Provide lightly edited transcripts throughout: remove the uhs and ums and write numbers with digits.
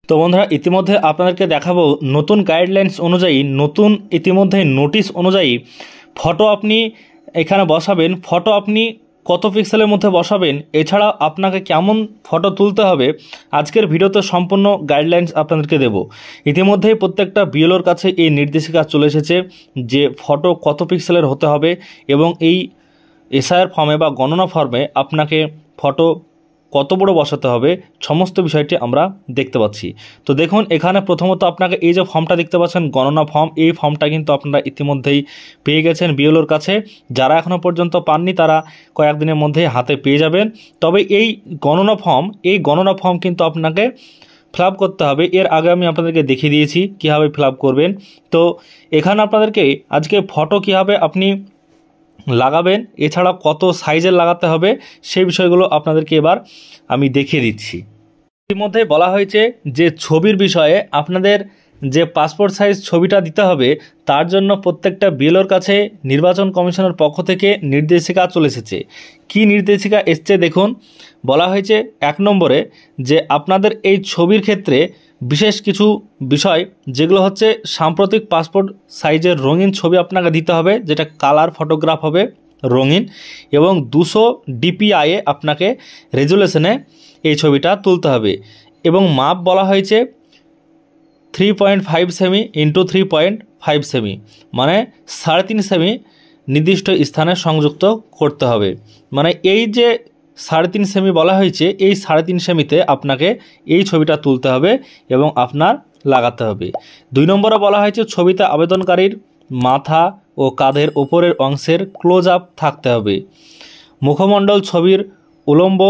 তো বন্ধুরা ইতিমধ্যে আপনাদেরকে দেখাবো নতুন গাইডলাইন্স অনুযায়ী নতুন ইতিমধ্যে নোটিশ অনুযায়ী ফটো আপনি এখানে বসাবেন, ফটো আপনি কত পিক্সেলের মধ্যে বসাবেন, এছাড়া আপনাকে কেমন ফটো তুলতে হবে আজকের ভিডিওতে সম্পূর্ণ গাইডলাইন্স আপনাদেরকে দেব। ইতিমধ্যেই প্রত্যেকটা বিএলওর কাছে এই নির্দেশিকা চলে এসেছে যে ফটো কত পিক্সেলের হতে হবে এবং এই এসআইআর ফর্মে বা গণনা ফর্মে আপনাকে ফটো কত বড় বসাতে হবে সমস্ত বিষয়টি আমরা দেখতে পাচ্ছি। তো দেখুন এখানে প্রথমত আপনাকে এই যে ফর্মটা দেখতে পাচ্ছেন গণনা ফর্ম, এই ফর্মটা কিন্তু আপনারা ইতিমধ্যেই পেয়ে গেছেন বিএলওর কাছে। যারা এখনও পর্যন্ত পাননি তারা কয়েকদিনের মধ্যেই হাতে পেয়ে যাবেন। তবে এই গণনা ফর্ম কিন্তু আপনাকে ফিল আপ করতে হবে। এর আগে আমি আপনাদেরকে দেখিয়ে দিয়েছি কীভাবে ফিল আপ করবেন। তো এখানে আপনাদেরকে আজকে ফটো কীভাবে আপনি লাগাবেন, এছাড়া কত সাইজের লাগাতে হবে সেই বিষয়গুলো আপনাদেরকে এবার আমি দেখিয়ে দিচ্ছি। ইতিমধ্যে বলা হয়েছে যে ছবির বিষয়ে আপনাদের যে পাসপোর্ট সাইজ ছবিটা দিতে হবে তার জন্য প্রত্যেকটা বিএলওর কাছে নির্বাচন কমিশনের পক্ষ থেকে নির্দেশিকা চলে এসেছে। কী নির্দেশিকা এসছে দেখুন, বলা হয়েছে 1 নম্বরে যে আপনাদের এই ছবির ক্ষেত্রে বিশেষ কিছু বিষয় যেগুলো হচ্ছে সাম্প্রতিক পাসপোর্ট সাইজের রঙিন ছবি আপনাকে দিতে হবে, যেটা কালার ফটোগ্রাফ হবে রঙিন, এবং 200 DPI আপনাকে রেজুলেশনে এই ছবিটা তুলতে হবে। এবং মাপ বলা হয়েছে 3.5 সেমি ইন্টু 3.5 সেমি, মানে 3.5 সেমি নির্দিষ্ট স্থানে সংযুক্ত করতে হবে। মানে এই যে 3.5 সেমি বলা হয়েছে, এই 3.5 সেমিতে আপনাকে এই ছবিটা তুলতে হবে এবং আপনার লাগাতে হবে। 2 নম্বরে বলা হয়েছে ছবিতে আবেদনকারীর মাথা ও কাঁধের ওপরের অংশের ক্লোজ আপ থাকতে হবে। মুখমণ্ডল ছবির উলম্ব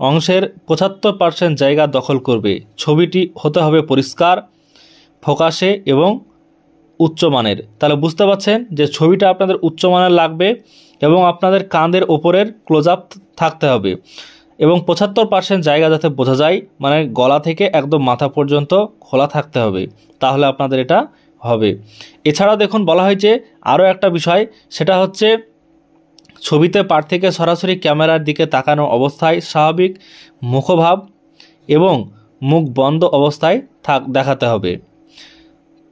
অংশের 75% জায়গা দখল করবে। ছবিটি হতে হবে পরিষ্কার, ফোকাসে এবং উচ্চমানের। তাহলে বুঝতে পারছেন যে ছবিটা আপনাদের উচ্চমানের লাগবে এবং আপনাদের কাঁধের ওপরের ক্লোজ আপ থাকতে হবে এবং 75% জায়গা যাতে বোঝা যায়, মানে গলা থেকে একদম মাথা পর্যন্ত খোলা থাকতে হবে, তাহলে আপনাদের এটা হবে। এছাড়াও দেখুন বলা হয়েছে আরও একটা বিষয়, সেটা হচ্ছে ছবিতে পার থেকে সরাসরি ক্যামেরার দিকে তাকানো অবস্থায় স্বাভাবিক মুখভাব এবং মুখ বন্ধ অবস্থায় দেখাতে হবে।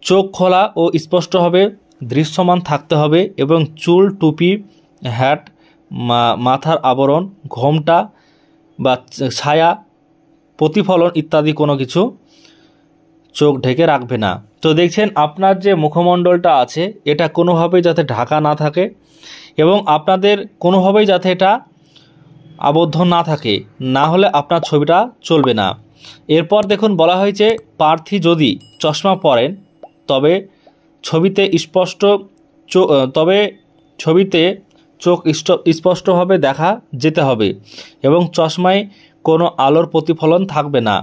চোখ খোলা ও স্পষ্টভাবে দৃশ্যমান থাকতে হবে এবং চুল, টুপি, হ্যাট, মাথার আবরণ, ঘোমটা বা ছায়া, প্রতিফলন ইত্যাদি কোনো কিছু চোখ ঢেকে রাখবে না। তো দেখছেন আপনার যে মুখমণ্ডলটা আছে এটা কোনোভাবেই যাতে ঢাকা না থাকে এবং আপনাদের কোনোভাবেই যাতে এটা আবদ্ধ না থাকে, না হলে আপনার ছবিটা চলবে না। এরপর দেখুন বলা হয়েছে প্রার্থী যদি চশমা পরেন তবে ছবিতে চোখ স্পষ্টভাবে দেখা যেতে হবে এবং চশমায় কোনো আলোর প্রতিফলন থাকবে না।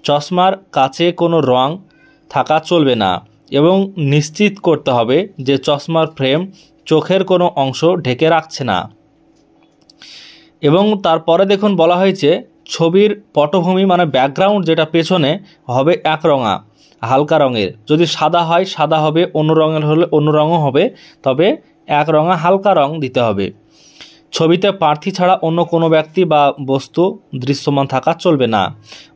চশমার কাছে কোনো রং থাকা চলবে না এবং নিশ্চিত করতে হবে যে চশমার ফ্রেম চোখের কোনো অংশ ঢেকে রাখছে না। এবং তারপরে দেখুন বলা হয়েছে ছবির পটভূমি মানে ব্যাকগ্রাউন্ড যেটা পেছনে হবে একরঙা হালকা রঙের। যদি সাদা হয় সাদা হবে, অন্য রঙের হলে অন্য রঙও হবে, তবে একরঙা হালকা রং দিতে হবে। ছবিতে প্রার্থী ছাড়া অন্য কোনো ব্যক্তি বা বস্তু দৃশ্যমান থাকা চলবে না,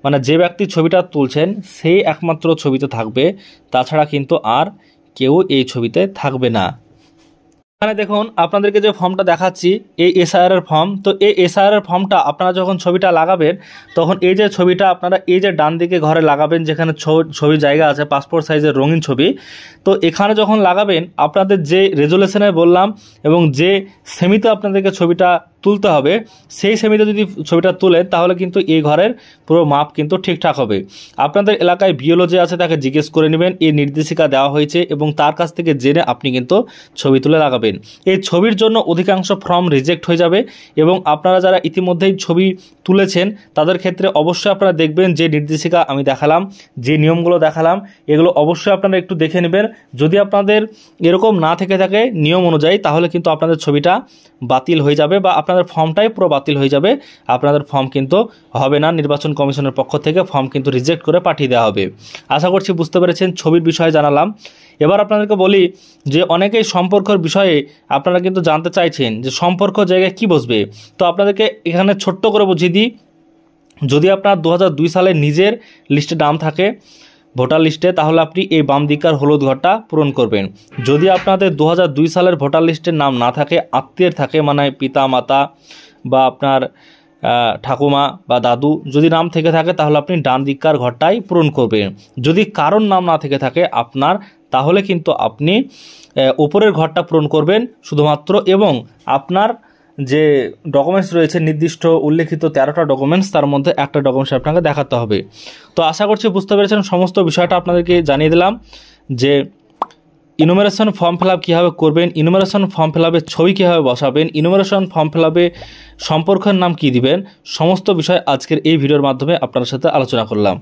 মানে যে ব্যক্তি ছবিটা তুলছেন সেই একমাত্র ছবিতে থাকবে, তাছাড়া কিন্তু আর কেউ এই ছবিতে থাকবে না। এখানে দেখুন আপনাদেরকে যে ফর্মটা দেখাচ্ছি এই এসআইআর ফর্ম। তো এই এসআইআর ফর্মটা আপনারা যখন ছবিটা লাগাবেন তখন এই যে ছবিটা আপনারা এই যে ডান দিকে ঘরে লাগাবেন, যেখানে ছবি জায়গা আছে পাসপোর্ট সাইজের রঙিন ছবি, তো এখানে যখন লাগাবেন আপনাদের যে রেজুলেশনে বললাম এবং যে সেমিতে আপনাদেরকে ছবিটা তুলতে হবে সেই সেমিতে যদি ছবিটা তুলেন তাহলে কিন্তু এই ঘরের পুরো মাপ কিন্তু ঠিকঠাক হবে। আপনাদের এলাকায় বিএলও যে আছে তাকে জিজ্ঞেস করে নেবেন, এই নির্দেশিকা দেওয়া হয়েছে এবং তার কাছ থেকে জেনে আপনি কিন্তু ছবি তুলে লাগাবেন। এই ছবির জন্য অধিকাংশ ফর্ম রিজেক্ট হয়ে যাবে এবং আপনারা যারা ইতিমধ্যেই ছবি তুলেছেন তাদের ক্ষেত্রে অবশ্যই আপনারা দেখবেন যে নির্দেশিকা আমি দেখালাম, যে নিয়মগুলো দেখালাম, এগুলো অবশ্যই আপনারা একটু দেখে নেবেন। যদি আপনাদের এরকম না থেকে থাকে নিয়ম অনুযায়ী তাহলে কিন্তু আপনাদের ছবিটা বাতিল হয়ে যাবে বা আপনাদের ফর্মটাই পুরো বাতিল হয়ে যাবে। আপনাদের ফর্ম কিন্তু হবে না, নির্বাচন কমিশনের পক্ষ থেকে ফর্ম কিন্তু রিজেক্ট করে পাঠিয়ে দেওয়া হবে। আশা করছি বুঝতে পেরেছেন, ছবির বিষয়ে জানালাম। এবার আপনাদেরকে বলি যে অনেকেই সম্পর্কের বিষয়ে আপনারা কিন্তু জানতে চাইছেন যে সম্পর্ক জায়গায় কি বসবে। তো আপনাদেরকে এখানে ছোট্ট করে বুঝিয়ে দিই যদি আপনার 2002 সালে নিজের লিস্টে নাম থাকে ভোটার লিস্টে, তাহলে আপনি এই বাম দিককার হলুদ ঘরটা পূরণ করবেন। যদি আপনাদের 2002 সালের ভোটার লিস্টের নাম না থাকে, আত্মীয়ের থাকে, মানে পিতা মাতা বা আপনার ঠাকুমা বা দাদু যদি নাম থেকে থাকে, তাহলে আপনি ডান দিককার ঘরটাই পূরণ করবেন। যদি কারোর নাম না থেকে থাকে আপনার, তাহলে কিন্তু আপনি উপরের ঘরটা পূরণ করবেন শুধুমাত্র, এবং আপনার যে ডকুমেন্টস রয়েছে নির্দিষ্ট উল্লেখিত 13টা ডকুমেন্টস, তার মধ্যে একটা ডকুমেন্টস আপনাকে দেখাতে হবে। তো আশা করছি বুঝতে পেরেছেন, সমস্ত বিষয়টা আপনাদেরকে জানিয়ে দিলাম যে ইনুমারেশন ফর্ম ফিল আপ কীভাবে করবেন, ইনুমারেশন ফর্ম ফিল আপে ছবি কীভাবে বসাবেন, ইনুমারেশন ফর্ম ফিল আপে সম্পর্কের নাম কী দিবেন, সমস্ত বিষয় আজকের এই ভিডিওর মাধ্যমে আপনার সাথে আলোচনা করলাম।